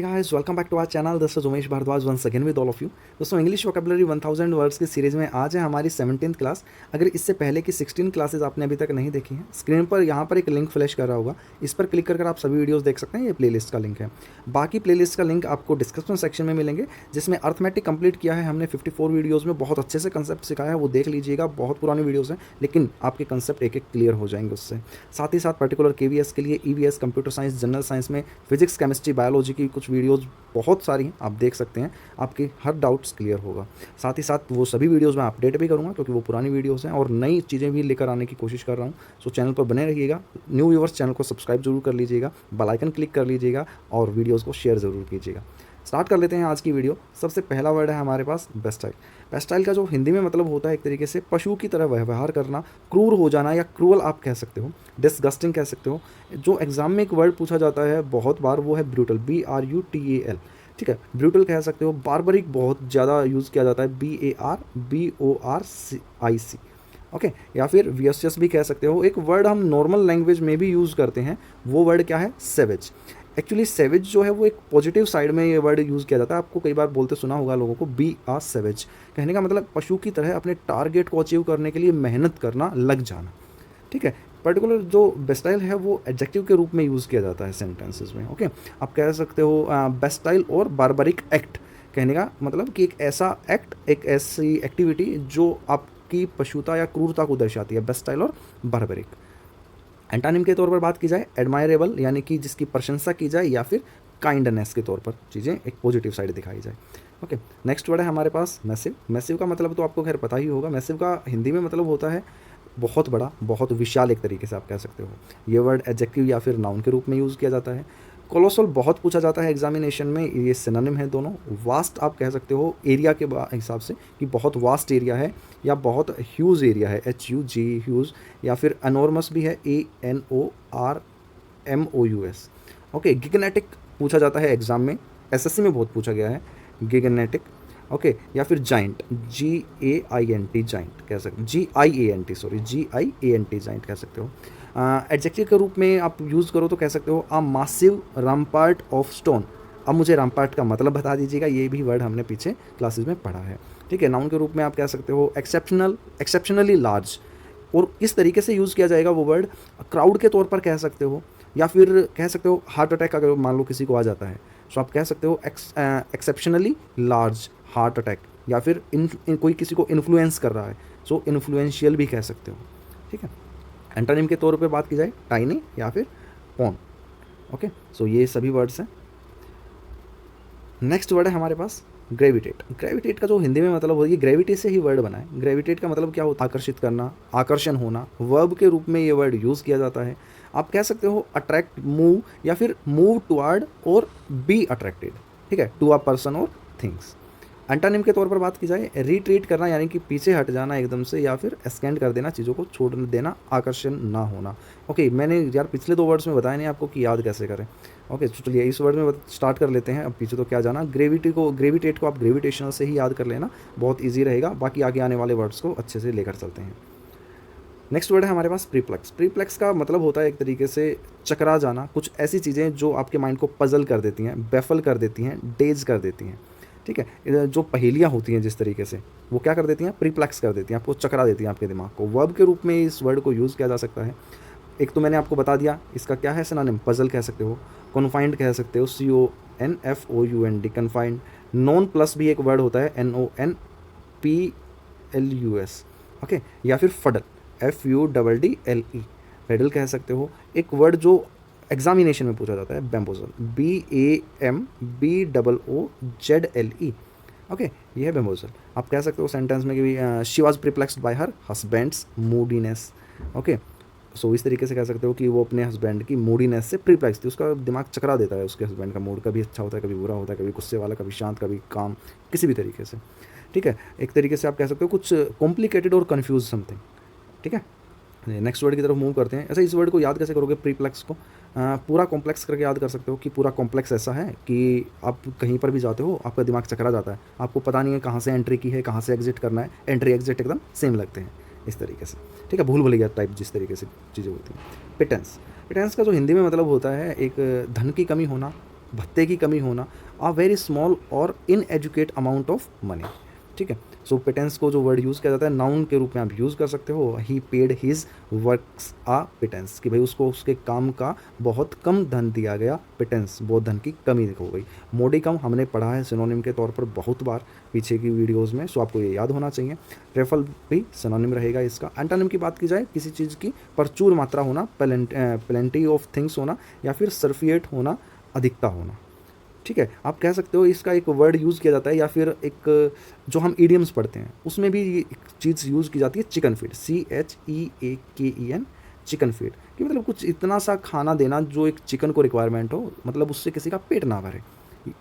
Hey guys, welcome back to our channel. This is Umesh Bhardwaj once again with all of you. दोस्तों English vocabulary 1000 words की series में आज है हमारी 17th class. अगर इससे पहले की 16 क्लासेस आपने अभी तक नहीं देखी हैं, स्क्रीन पर यहाँ पर एक लिंक फ्लैश कर रहा होगा, इस पर क्लिक कर आप सभी वीडियोस देख सकते हैं। ये प्लेलिस्ट का लिंक है। बाकी प्लेलिस्ट का लिंक आपको डिस्क्रिप्शन सेक्शन में मिलेंगे, जिसमें अर्थमेटिक कंप्लीट किया है हमने 54 वीडियोज़ में। बहुत अच्छे से कंसेप्ट सिखाया है, वो देख लीजिएगा। बहुत पुरानी वीडियोज़ हैं, लेकिन आपके कंसेप्ट एक एक क्लियर हो जाएंगे उससे। साथ ही साथ पर्टिकुलर KVS के लिए EVS, computer science, general science में फिजिक्स, केमिस्ट्री, बायोलॉजी की कुछ वीडियोज़ बहुत सारी हैं, आप देख सकते हैं। आपके हर डाउट्स क्लियर होगा। साथ ही साथ वो सभी वीडियोस मैं अपडेट भी करूंगा, क्योंकि वो पुरानी वीडियोस हैं और नई चीज़ें भी लेकर आने की कोशिश कर रहा हूं। सो चैनल पर बने रहिएगा। न्यू व्यूअर्स चैनल को सब्सक्राइब जरूर कर लीजिएगा, बेल आइकन क्लिक कर लीजिएगा और वीडियोज़ को शेयर ज़रूर कीजिएगा। स्टार्ट कर लेते हैं आज की वीडियो। सबसे पहला वर्ड है हमारे पास बेस्टाइल। बेस्टाइल का जो हिंदी में मतलब होता है एक तरीके से पशु की तरह व्यवहार करना, क्रूर हो जाना या क्रूअल आप कह सकते हो, डिसगस्टिंग कह सकते हो। जो एग्जाम में एक वर्ड पूछा जाता है बहुत बार, वो है ब्रूटल, BRUTAL। ठीक है, ब्रूटल कह सकते हो। बार्बरिक बहुत ज़्यादा यूज़ किया जाता है, BARBORCIC। ओके, या फिर वियसियस भी कह सकते हो। एक वर्ड हम नॉर्मल लैंग्वेज में भी यूज़ करते हैं, वो वर्ड क्या है? सेवेज। एक्चुअली सेवेज जो है वो एक पॉजिटिव साइड में ये वर्ड यूज़ किया जाता है। आपको कई बार बोलते सुना होगा लोगों को, बी आ सेवेज। कहने का मतलब पशु की तरह अपने टारगेट को अचीव करने के लिए मेहनत करना, लग जाना। ठीक है, पर्टिकुलर जो बेस्टाइल है वो एडजेक्टिव के रूप में यूज़ किया जाता है सेंटेंसेस में। ओके, आप कह सकते हो बेस्टाइल और बार्बरिक एक्ट। कहने का मतलब कि एक ऐसा एक्ट, एक ऐसी एक्टिविटी जो आपकी पशुता या क्रूरता को दर्शाती है, बेस्टाइल और बार्बरिक। एंटानिम के तौर पर बात की जाए, एडमायरेबल यानी कि जिसकी प्रशंसा की जाए, या फिर काइंडनेस के तौर पर चीज़ें एक पॉजिटिव साइड दिखाई जाए। ओके, नेक्स्ट वर्ड है हमारे पास मैसिव। मैसिव का मतलब तो आपको खैर पता ही होगा। मैसिव का हिंदी में मतलब होता है बहुत बड़ा, बहुत विशाल, एक तरीके से आप कह सकते हो। ये वर्ड एडजेक्टिव या फिर नाउन के रूप में यूज़ किया जाता है। कोलोसल बहुत पूछा जाता है एग्जामिनेशन में, ये सिनोनिम है दोनों। वास्ट आप कह सकते हो एरिया के हिसाब से, कि बहुत वास्ट एरिया है या बहुत ह्यूज एरिया है, HUG ह्यूज। या फिर अनोर्मस भी है, ANORMOUS। ओके, गिगनेटिक पूछा जाता है एग्जाम में, SSC में बहुत पूछा गया है गिगनेटिक। ओके, या फिर जाइंट, GAINT जाइंट कह सकते हो, GIANT जाइंट कह सकते हो। एडजेक्टिव के रूप में आप यूज़ करो तो कह सकते हो अ मासिव रैम्पार्ट ऑफ स्टोन। अब मुझे रैम्पार्ट का मतलब बता दीजिएगा, ये भी वर्ड हमने पीछे क्लासेस में पढ़ा है। ठीक है, नाउन के रूप में आप कह सकते हो एक्सेप्शनल, एक्सेप्शनली लार्ज। और इस तरीके से यूज़ किया जाएगा वो वर्ड, क्राउड के तौर पर कह सकते हो, या फिर कह सकते हो हार्ट अटैक अगर मान लो किसी को आ जाता है, तो आप कह सकते हो एक्सेप्शनली लार्ज हार्ट अटैक। या फिर कोई किसी को इन्फ्लुएंस कर रहा है, सो इन्फ्लुएंशियल भी कह सकते हो। ठीक है, एंटोनिम के तौर पे बात की जाए, टाइनी या फिर पॉन। ओके, सो ये सभी वर्ड्स हैं। नेक्स्ट वर्ड है हमारे पास ग्रेविटेट। ग्रेविटेट का जो हिंदी में मतलब होगी, ग्रेविटी से ही वर्ड बना है। ग्रेविटेट का मतलब क्या होता है? आकर्षित करना, आकर्षण होना। वर्ब के रूप में ये वर्ड यूज़ किया जाता है। आप कह सकते हो अट्रैक्ट, मूव, या फिर मूव टुवर्ड और बी अट्रैक्टेड। ठीक है, टू अ पर्सन और थिंग्स। एंटानिम के तौर पर बात की जाए, रिट्रीट करना यानी कि पीछे हट जाना एकदम से, या फिर एक्सटेंड कर देना, चीज़ों को छोड़ देना, आकर्षण ना होना। ओके, मैंने यार पिछले 2 वर्ड्स में बताया नहीं आपको कि याद कैसे करें। ओके, तो चलिए इस वर्ड में स्टार्ट कर लेते हैं। अब पीछे तो क्या जाना, ग्रेविटेट को आप ग्रेविटेशनल से ही याद कर लेना, बहुत ईजी रहेगा। बाकी आगे आने वाले वर्ड्स को अच्छे से लेकर चलते हैं। नेक्स्ट वर्ड है हमारे पास प्रीप्लेक्स। प्रीप्लेक्स का मतलब होता है एक तरीके से चकरा जाना, कुछ ऐसी चीज़ें जो आपके माइंड को पजल कर देती हैं, बेफल कर देती हैं, डेज कर देती हैं। ठीक है, जो पहेलियाँ होती हैं जिस तरीके से, वो क्या कर देती हैं? प्रीप्लेक्स कर देती हैं, आपको चकरा देती हैं आपके दिमाग को। वर्ब के रूप में इस वर्ड को यूज़ किया जा सकता है। एक तो मैंने आपको बता दिया, इसका क्या है सिनोनिम, पजल कह सकते हो, कॉन्फाइंड कह सकते हो, CONFOUND, कन्फाइंड। नॉन प्लस भी एक वर्ड होता है, NONPLUS। ओके, या फिर फडल, FUDDLE, फेडल कह सकते हो। एक वर्ड जो एग्जामिनेशन में पूछा जाता है, बैम्बोजल, BAMBOOZLE। ओके, ये है बैम्बोजल। आप कह सकते हो सेंटेंस में कि she was perplexed by her husband's moodiness. Okay, so इस तरीके से कह सकते हो कि वो अपने हस्बैंड की मूडीनेस से प्रीप्लेक्स थी, उसका दिमाग चकरा देता है उसके हस्बैंड का मूड, कभी अच्छा होता है, कभी बुरा होता है, कभी गुस्से वाला, कभी शांत, कभी काम, किसी भी तरीके से। ठीक है, एक तरीके से आप कह सकते हो कुछ कॉम्प्लिकेटेड और कन्फ्यूज समथिंग। ठीक है, नेक्स्ट वर्ड की तरफ मूव करते हैं। ऐसे इस वर्ड को याद कैसे करोगे? प्रीप्लेक्स को पूरा कॉम्प्लेक्स करके याद कर सकते हो कि पूरा कॉम्प्लेक्स ऐसा है कि आप कहीं पर भी जाते हो, आपका दिमाग चकरा जाता है, आपको पता नहीं है कहाँ से एंट्री की है, कहाँ से एग्जिट करना है। एंट्री एग्जिट एकदम सेम लगते हैं इस तरीके से। ठीक है, भूल भुलैया टाइप जिस तरीके से चीज़ें होती हैं। पिटेंस। पिटेंस का जो हिंदी में मतलब होता है एक धन की कमी होना, भत्ते की कमी होना, अ वेरी स्मॉल और इनएजुकेट अमाउंट ऑफ मनी। ठीक है, सो पिटेंस को जो वर्ड यूज़ किया जाता है नाउन के रूप में आप यूज़ कर सकते हो। ही पेड हिज वर्क्स आ पिटेंस, कि भाई उसको उसके काम का बहुत कम धन दिया गया, पिटेंस बहुत धन की कमी हो गई। मोडिकम हमने पढ़ा है सिनोनिम के तौर पर बहुत बार पीछे की वीडियोज़ में, सो आपको ये याद होना चाहिए। ट्रेफल भी सिनोनिम रहेगा इसका। एंटोनिम की बात की जाए, किसी चीज़ की प्रचुर मात्रा होना, प्लेंटी ऑफ थिंग्स होना, या फिर सरफिएट होना, अधिकता होना। ठीक है, आप कह सकते हो इसका एक वर्ड यूज़ किया जाता है, या फिर एक जो हम ईडियम्स पढ़ते हैं उसमें भी ये एक चीज़ यूज़ की जाती है, chicken feed, CHEAKEN, chicken feed, कि मतलब कुछ इतना सा खाना देना जो एक चिकन को रिक्वायरमेंट हो, मतलब उससे किसी का पेट ना भरे।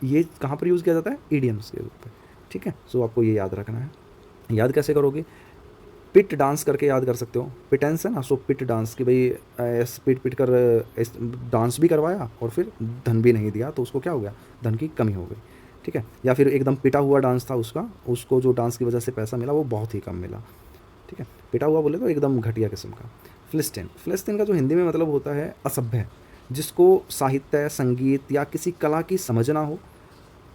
ये कहाँ पर यूज़ किया जाता है? ईडियम्स के रूप में। ठीक है, सो आपको ये याद रखना है। याद कैसे करोगे? पिट डांस करके याद कर सकते हो। पिटेंस है ना, सो पिट डांस, कि भाई ऐसे पिट पिट कर डांस भी करवाया और फिर धन भी नहीं दिया, तो उसको क्या हो गया? धन की कमी हो गई। ठीक है, या फिर एकदम पिटा हुआ डांस था उसका, उसको जो डांस की वजह से पैसा मिला वो बहुत ही कम मिला। ठीक है, पिटा हुआ बोले तो एकदम घटिया किस्म का। फिलिस्तीन, फिलिस्तीन का जो हिंदी में मतलब होता है असभ्य, जिसको साहित्य, संगीत या किसी कला की समझ ना हो।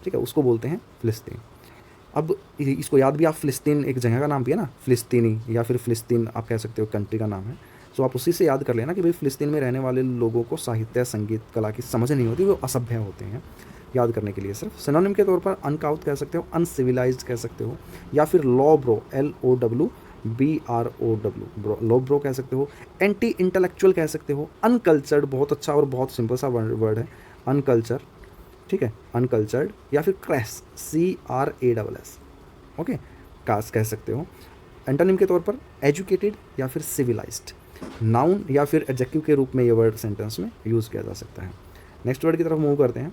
ठीक है, उसको बोलते हैं फिलिस्तीन। अब इसको याद भी, आप फ़िलिस्तीन एक जगह का नाम भी है ना, फ़िलिस्तीनी, या फिर फ़िलिस्तीन आप कह सकते हो कंट्री का नाम है। सो आप उसी से याद कर लेना कि भाई फ़िलिस्तीन में रहने वाले लोगों को साहित्य, संगीत, कला की समझ नहीं होती, वो असभ्य होते हैं। याद करने के लिए सिर्फ सिनोनिम के तौर पर अनकाउथ कह सकते हो, अनसिविलाइज्ड कह सकते हो, या फिर law bro, LOWBROW, law bro कह सकते हो। एंटी इंटेलेक्चुअल कह सकते हो। अनकल्चर्ड, बहुत अच्छा और बहुत सिंपल सा वर्ड है, अनकल्चर। ठीक है, अनकल्चर्ड, या फिर क्रैस, CRASS। ओके, कास्ट कह सकते हो। एंटोनिम के तौर पर एजुकेटेड या फिर सिविलाइज्ड। नाउन या फिर एडजेक्टिव के रूप में ये वर्ड सेंटेंस में यूज़ किया जा सकता है। नेक्स्ट वर्ड की तरफ मूव करते हैं।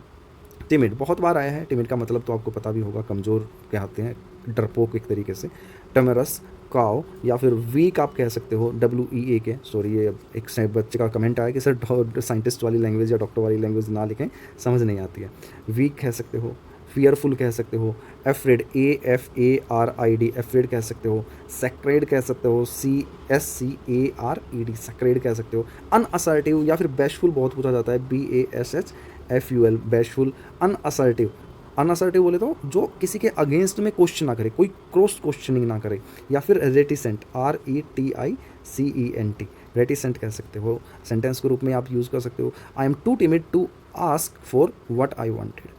टिमिड, बहुत बार आया है। टिमिड का मतलब तो आपको पता भी होगा, कमज़ोर कहते हैं, डरपोक एक तरीके से। टमरस, काव, या फिर वीक आप कह सकते हो, WEAK। सॉरी, ये एक बच्चे का कमेंट आया कि सर साइंटिस्ट वाली लैंग्वेज या डॉक्टर वाली लैंग्वेज ना लिखें, समझ नहीं आती है। वीक कह सकते हो, फियरफुल कह सकते हो, एफ्रेड, AFARID, एफ्रेड कह सकते हो। सेक्रेड कह सकते हो, CSCARED, सेक्रेड कह सकते हो। अनअसर्टिव या फिर बैशफुल बहुत पूछा जाता है, BASHFUL, बैशफुल। अनअसर्टिव, अनअसर्टिव बोले तो जो किसी के अगेंस्ट में क्वेश्चन ना करे, कोई क्रॉस क्वेश्चनिंग ना करे। या फिर रेटिसेंट, RETICENT, रेटिसेंट कह सकते हो। सेंटेंस के रूप में आप यूज़ कर सकते हो, I am too timid to ask for what I wanted,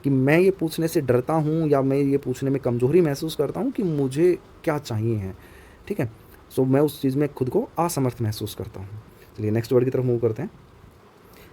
कि मैं ये पूछने से डरता हूँ, या मैं ये पूछने में कमज़ोरी महसूस करता हूँ कि मुझे क्या चाहिए है। ठीक है, सो मैं उस चीज़ में खुद को असमर्थ महसूस करता हूँ। चलिए नेक्स्ट वर्ड की तरफ मूव करते हैं।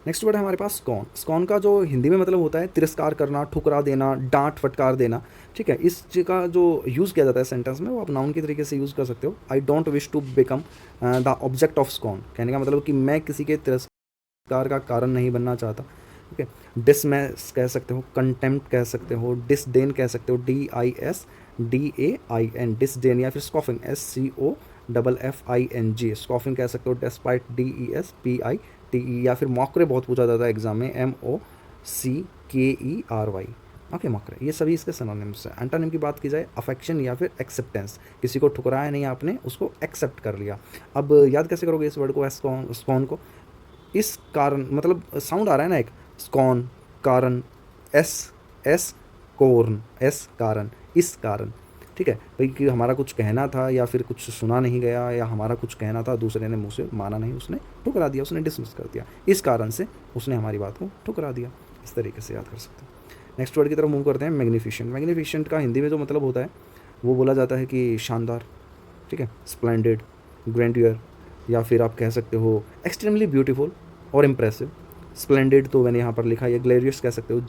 नेक्स्ट वर्ड है हमारे पास स्कॉन। स्कॉन का जो हिंदी में मतलब होता है तिरस्कार करना, ठुकरा देना, डांट फटकार देना। ठीक है, इस चीज़ का जो यूज़ किया जाता है सेंटेंस में, वो आप नाउन के तरीके से यूज़ कर सकते हो। I don't wish to become the object of scorn, कहने का मतलब कि मैं किसी के तिरस्कार का कारण नहीं बनना चाहता। ठीक है, डिसमेस कह सकते हो, कंटेम्प्ट कह सकते हो, डिसडेन कह सकते हो, DISDAIN, डिसडेन, या फिर स्कॉफिंग, SCOFFING, स्कॉफिंग कह सकते हो, डेस्पाइट, DESPITE, या फिर मॉकरे बहुत पूछा जाता है एग्जाम में, MOCKERY। ओके, मॉकरे, ये सभी इसके सिनोनिम्स हैं। एंटोनिम की बात की जाए, अफेक्शन या फिर एक्सेप्टेंस, किसी को ठुकराया नहीं आपने, उसको एक्सेप्ट कर लिया। अब याद कैसे करोगे इस वर्ड को, स्कॉन को? इस कारण, मतलब साउंड आ रहा है ना एक, स्कॉन, कारण, एस कोर्न, एस कारण, इस कारण। ठीक है भाई, कि हमारा कुछ कहना था या फिर कुछ सुना नहीं गया, या हमारा कुछ कहना था दूसरे ने मुँह से माना नहीं, उसने ठुकरा दिया, उसने डिसमिस कर दिया, इस कारण से उसने हमारी बात को ठुकरा दिया। इस तरीके से याद कर सकते हैं। नेक्स्ट वर्ड की तरफ मूव करते हैं। मैग्निफिशेंट। मैग्निफिशेंट का हिंदी में जो मतलब होता है वो बोला जाता है कि शानदार। ठीक है, स्प्लेंडेड, ग्रैंडियर, या फिर आप कह सकते हो एक्सट्रीमली ब्यूटीफुल और इम्प्रेसिव। स्प्लेंडेड तो मैंने यहाँ पर लिखा है, ग्लेरियस कह सकते हो,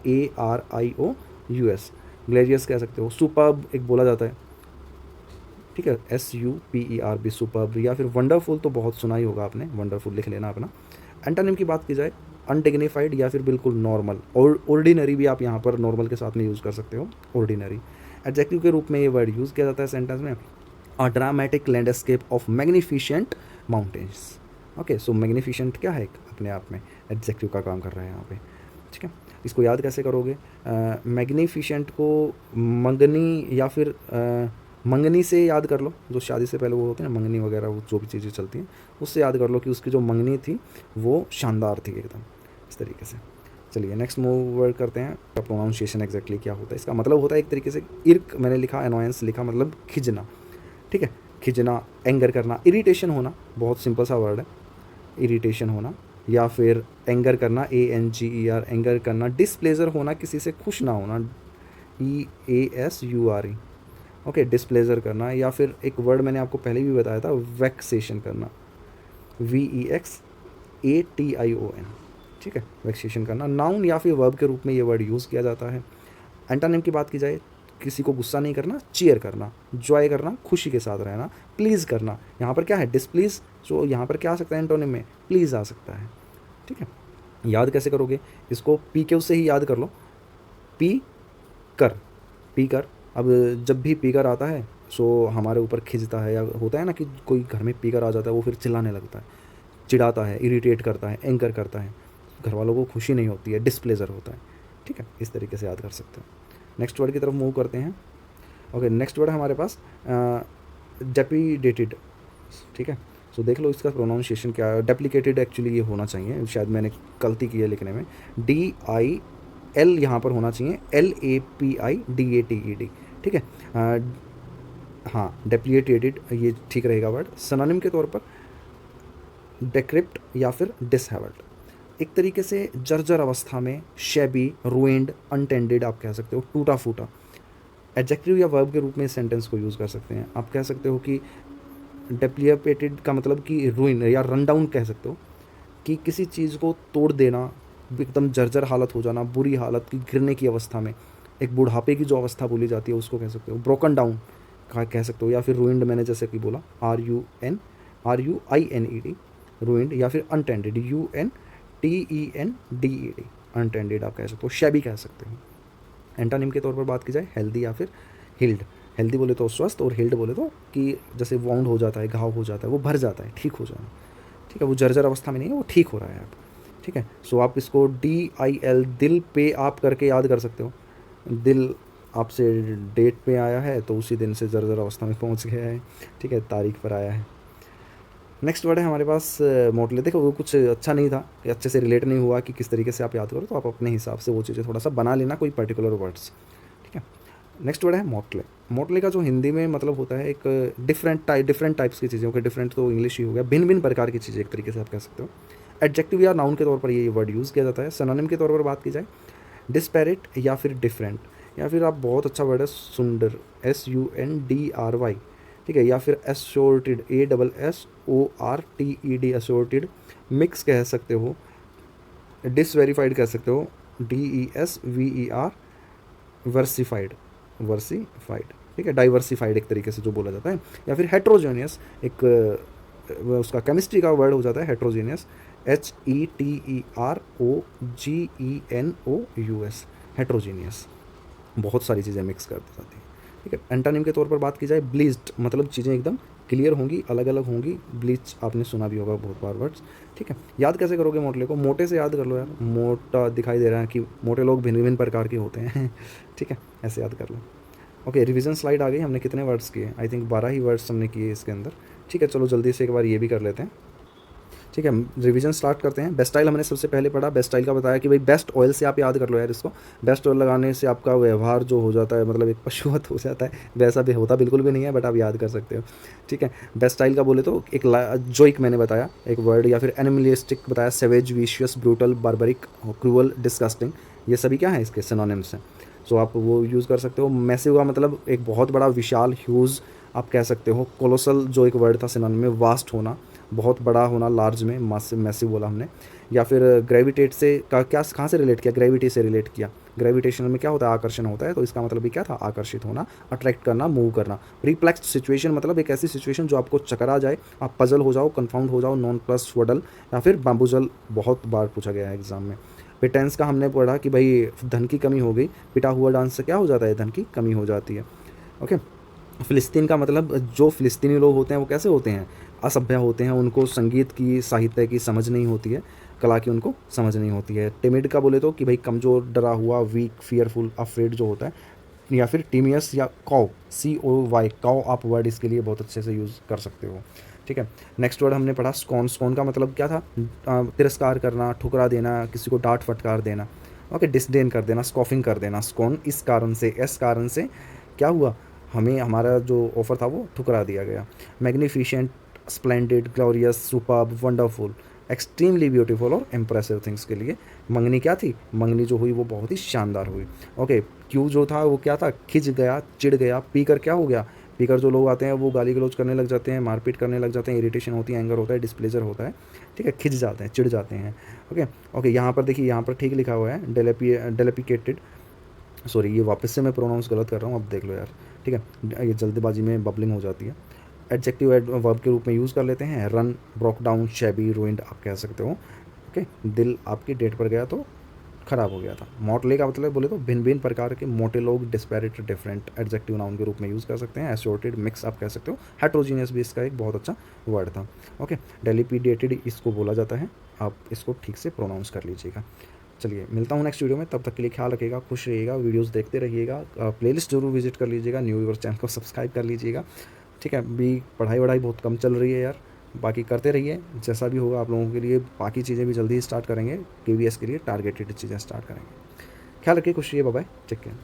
GLARIOUS, ग्लेरियस कह सकते हो। सुपर्ब एक बोला जाता है, ठीक है, SUPERB, सुपर्ब। या फिर वंडरफुल तो बहुत सुना ही होगा आपने, वंडरफुल लिख लेना अपना। एंटोनिम की बात की जाए, अनडिग्निफाइड या फिर बिल्कुल नॉर्मल, और ऑर्डिनरी भी आप यहाँ पर नॉर्मल के साथ में यूज़ कर सकते हो, ऑर्डिनरी। एडजेक्टिव के रूप में ये वर्ड यूज़ किया जाता है सेंटेंस में, a dramatic landscape of magnificent mountains. Okay, so magnificent क्या है, अपने आप में एडजेक्टिव का काम कर रहा है यहाँ पे। ठीक है, इसको याद कैसे करोगे? मैग्निफिशेंट को मंगनी या फिर मंगनी से याद कर लो, जो शादी से पहले वो होते हैं मंगनी वगैरह, वो जो भी चीज़ें चलती हैं उससे याद कर लो कि उसकी जो मंगनी थी वो शानदार थी एकदम, इस तरीके से। चलिए नेक्स्ट मूव वर्ड करते हैं। प्रोनाउंसिएशन एग्जैक्टली क्या होता है, इसका मतलब होता है एक तरीके से इर्क, मैंने लिखा अनोयंस लिखा, मतलब खिजना, ठीक है, खिजना, एंगर करना, इरिटेशन होना, बहुत सिंपल सा वर्ड है, इरिटेशन होना, या फिर एंगर करना, ANGER, एंगर करना, डिसप्लेजर होना, किसी से खुश ना होना, EASURE, ओके, डिसप्लेजर करना, या फिर एक वर्ड मैंने आपको पहले भी बताया था, वैक्सेशन करना, VEXATION, ठीक है, वैक्सेशन करना। नाउन या फिर वर्ब के रूप में ये वर्ड यूज़ किया जाता है। एंटोनिम की बात की जाए, किसी को गुस्सा नहीं करना, चीयर करना, जॉय करना, खुशी के साथ रहना, प्लीज़ करना, यहाँ पर क्या है, डिसप्लीज़, तो यहाँ पर क्या आ सकता है एंटोनिम में, प्लीज़ आ सकता है, ठीक है। याद कैसे करोगे इसको, PQ से ही याद कर लो, पी कर, पी कर। अब जब भी पी कर आता है सो हमारे ऊपर खिंचता है, या होता है ना कि कोई घर में पी कर आ जाता है, वो फिर चिल्लाने लगता है, चिढ़ाता है, इरिटेट करता है, एंकर करता है, घर वालों को खुशी नहीं होती है, डिसप्लेजर होता है, ठीक है, इस तरीके से याद कर सकते हैं। नेक्स्ट वर्ड की तरफ मूव करते हैं। ओके, नेक्स्ट वर्ड है हमारे पास डेप्रीडेटेड, ठीक है। सो देख लो इसका प्रोनाउंसिएशन क्या है, डेप्लीकेटेड एक्चुअली ये होना चाहिए, शायद मैंने गलती की है लिखने में, DIL यहाँ पर होना चाहिए, LAPIDATED, ठीक है। हाँ, डेप्लीकेटेड ये ठीक रहेगा वर्ड। सिनोनिम के तौर पर डेक्रिप्ट या फिर डिसहेवल्ड, एक तरीके से जर्जर अवस्था में, शैबी, रुइंड, अनटेंडेड आप कह सकते हो, टूटा फूटा। एडजेक्टिव या वर्ब के रूप में इस सेंटेंस को यूज़ कर सकते हैं। आप कह सकते हो कि डेप्लियपेटेड का मतलब कि रुइन या रन डाउन कह सकते हो, कि किसी चीज़ को तोड़ देना, एकदम जर्जर हालत हो जाना, बुरी हालत की, गिरने की अवस्था में, एक बुढ़ापे की जो अवस्था बोली जाती है उसको कह सकते हो, ब्रोकन डाउन कह सकते हो, या फिर रुइंड मैंने जैसे कि बोला, RUINED, रुइंड, या फिर अनटेंडेड, UNTENDED, अनटेंडेड आप कह सकते हो, शैबी कह सकते हो। एंटोनिम के तौर पर बात की जाए, हेल्दी या फिर हील्ड। हेल्दी बोले तो स्वस्थ, और हील्ड बोले तो कि जैसे वाउंड हो जाता है, घाव हो जाता है, वो भर जाता है, ठीक हो जाना, ठीक है, वो जर्जर अवस्था में नहीं है, वो ठीक हो रहा है आप, ठीक है। सो आप इसको DIL, दिल पे आप करके याद कर सकते हो, दिल आपसे डेट पे आया है तो उसी दिन से जर्जर अवस्था में पहुंच गया है, ठीक है, तारीख पर आया है। नेक्स्ट वर्ड है हमारे पास मोटले। देखो वो कुछ अच्छा नहीं था, कि अच्छे से रिलेट नहीं हुआ कि किस तरीके से आप याद करो, तो आप अपने हिसाब से वो चीज़ें थोड़ा सा बना लेना, कोई पर्टिकुलर वर्ड्स, ठीक है। नेक्स्ट वर्ड है मोटले। मोटले का जो हिंदी में मतलब होता है एक डिफरेंट टाइप्स की चीज़ें, ओके, डिफरेंट तो इंग्लिश ही हो गया, भिन्न भिन्न प्रकार की चीज़ें एक तरीके से आप कह सकते हो। एडजेक्टिव या नाउन के तौर पर ये वर्ड यूज़ किया जाता है। सिनोनिम के तौर पर बात की जाए, डिस्पैरेट या फिर डिफरेंट, या फिर आप बहुत अच्छा वर्ड है सुंदर, SUNDRY, ठीक है, या फिर एसोर्टेड, ASSORTED, एसोर्टेड, मिक्स कह सकते हो, डिसवेरीफाइड कह सकते हो, DESVER, वर्सिफाइड, ठीक है, डाइवर्सिफाइड एक तरीके से जो बोला जाता है, या फिर हेट्रोजेनियस, एक उसका केमिस्ट्री का वर्ड हो जाता है हेट्रोजेनियस, HETROGENOUS, हेट्रोजीनियस, बहुत सारी चीज़ें मिक्स कर दी जाती हैं, ठीक है। एंटोनिम के तौर पर बात की जाए, ब्लीच्ड, मतलब चीज़ें एकदम क्लियर होंगी, अलग अलग होंगी, ब्लीच आपने सुना भी होगा बहुत बार वर्ड्स, ठीक है। याद कैसे करोगे मोटले को, मोटे से याद कर लो यार, मोटा दिखाई दे रहा है कि मोटे लोग भिन्न भिन्न प्रकार के होते हैं ठीक है, ऐसे याद कर लो। ओके, रिवीजन स्लाइड आ गई, हमने कितने वर्ड्स किए, आई थिंक 12 ही वर्ड्स हमने किए इसके अंदर, ठीक है। चलो जल्दी से एक बार ये भी कर लेते हैं, ठीक है, रिवीजन स्टार्ट करते हैं। बेस्ट स्टाइल हमने सबसे पहले पढ़ा, बेस्ट स्टाइल का बताया कि भाई बेस्ट ऑयल से आप याद कर लो यार इसको, बेस्ट ऑयल लगाने से आपका व्यवहार जो हो जाता है, मतलब एक पशुवत हो जाता है, वैसा भी होता बिल्कुल भी नहीं है, बट आप याद कर सकते हो, ठीक है। बेस्ट स्टाइल का बोले तो एक जो एक मैंने बताया एक वर्ड, या फिर एनिमलिस्टिक बताया, savage, vicious, brutal, barbaric, cruel, disgusting, ये सभी क्या है इसके सिनोनिम्स हैं, सो आप वो यूज़ कर सकते हो। मैसिव का मतलब एक बहुत बड़ा, विशाल, ह्यूज आप कह सकते हो। कोलोसल जो एक वर्ड था सिनोनिम में, वास्ट होना, बहुत बड़ा होना, लार्ज में, मैसिव बोला हमने। या फिर ग्रेविटेट से का क्या, कहाँ से रिलेट किया, ग्रेविटी से रिलेट किया, ग्रेविटेशनल में क्या होता है, आकर्षण होता है, तो इसका मतलब भी क्या था, आकर्षित होना, अट्रैक्ट करना, मूव करना। रिप्लेक्स्ड सिचुएशन मतलब एक ऐसी सिचुएशन जो आपको चकरा जाए, आप पजल हो जाओ, कंफाउंड हो जाओ, नॉन प्लस वडल, या फिर बाम्बूजल, बहुत बार पूछा गया है एग्जाम में। पिटेंस का हमने पढ़ा कि भाई धन की कमी हो गई, पिटा हुआ डांस से क्या हो जाता है, धन की कमी हो जाती है, ओके। फ़िलिस्तीन का मतलब जो फ़िलिस्तीनी लोग होते हैं वो कैसे होते हैं, असभ्य होते हैं, उनको संगीत की, साहित्य की समझ नहीं होती है, कला की उनको समझ नहीं होती है। टिमिड का बोले तो कि भाई कमज़ोर, डरा हुआ, वीक, फियरफुल, अफ्रेड जो होता है, या फिर टीमियस या कॉव, COY, कॉव आप वर्ड इसके लिए बहुत अच्छे से यूज़ कर सकते हो, ठीक है। नेक्स्ट वर्ड हमने पढ़ा स्कॉन। स्कॉन का मतलब क्या था, तिरस्कार करना, ठुकरा देना, किसी को डांट फटकार देना, ओके, डिसडेन कर देना, स्कॉफिंग कर देना, स्कॉन, इस कारण से, इस कारण से क्या हुआ, हमें हमारा जो ऑफ़र था वो ठुकरा दिया गया। Magnificent, splendid, glorious, superb, wonderful, extremely beautiful और इम्प्रेसिव थिंग्स के लिए मंगनी क्या थी, मंगनी जो हुई वो बहुत ही शानदार हुई। ओके, क्यू जो था वो क्या था, खिंच गया, चिढ़ गया। पीकर क्या हो गया, पीकर जो लोग आते हैं वो गाली गलौज करने लग जाते हैं, मारपीट करने लग जाते हैं, इरिटेशन होती है, एंगर होता है, डिस्प्लेजर होता है, ठीक है, खिंच जाते हैं, चिढ़ जाते हैं। ओके ओके, यहाँ पर देखिए, यहाँ पर ठीक लिखा हुआ है डेलेपिकेटेड, सॉरी ये वापस से मैं प्रोनाउंस गलत कर रहा हूँ, अब देख लो यार, ठीक है, ये जल्दबाजी में बबलिंग हो जाती है। एडजेक्टिव वर्ब के रूप में यूज़ कर लेते हैं, run, broke down, shabby, ruined आप कह सकते हो। ओके, दिल आपकी डेट पर गया तो ख़राब हो गया था। मोटले का मतलब बोले तो भिन्न भिन्न प्रकार के मोटे लोग, डिस्पैरिट, डिफरेंट एडजेक्टिव नाउन के रूप में यूज़ कर सकते हैं। एसोर्टेड, मिक्स आप कह सकते हो। हेट्रोजीनियस भी इसका एक बहुत अच्छा वर्ड था। ओके, डेलिपिडेटेड इसको बोला जाता है, आप इसको ठीक से प्रोनाउंस कर लीजिएगा। चलिए मिलता हूँ नेक्स्ट वीडियो में, तब तक के लिए ख्याल रखिएगा, खुश रहिएगा, वीडियोस देखते रहिएगा, प्लेलिस्ट जरूर विजिट कर लीजिएगा, न्यू व्यूअर्स चैनल को सब्सक्राइब कर लीजिएगा, ठीक है। अभी पढ़ाई वढ़ाई बहुत कम चल रही है यार, बाकी करते रहिए, जैसा भी होगा आप लोगों के लिए बाकी चीज़ें भी जल्दी ही स्टार्ट करेंगे, KVS के लिए टारगेटेड चीज़ें स्टार्ट करेंगे। ख्याल रखिए, खुश रहिए, बाय बाय, टेक केयर।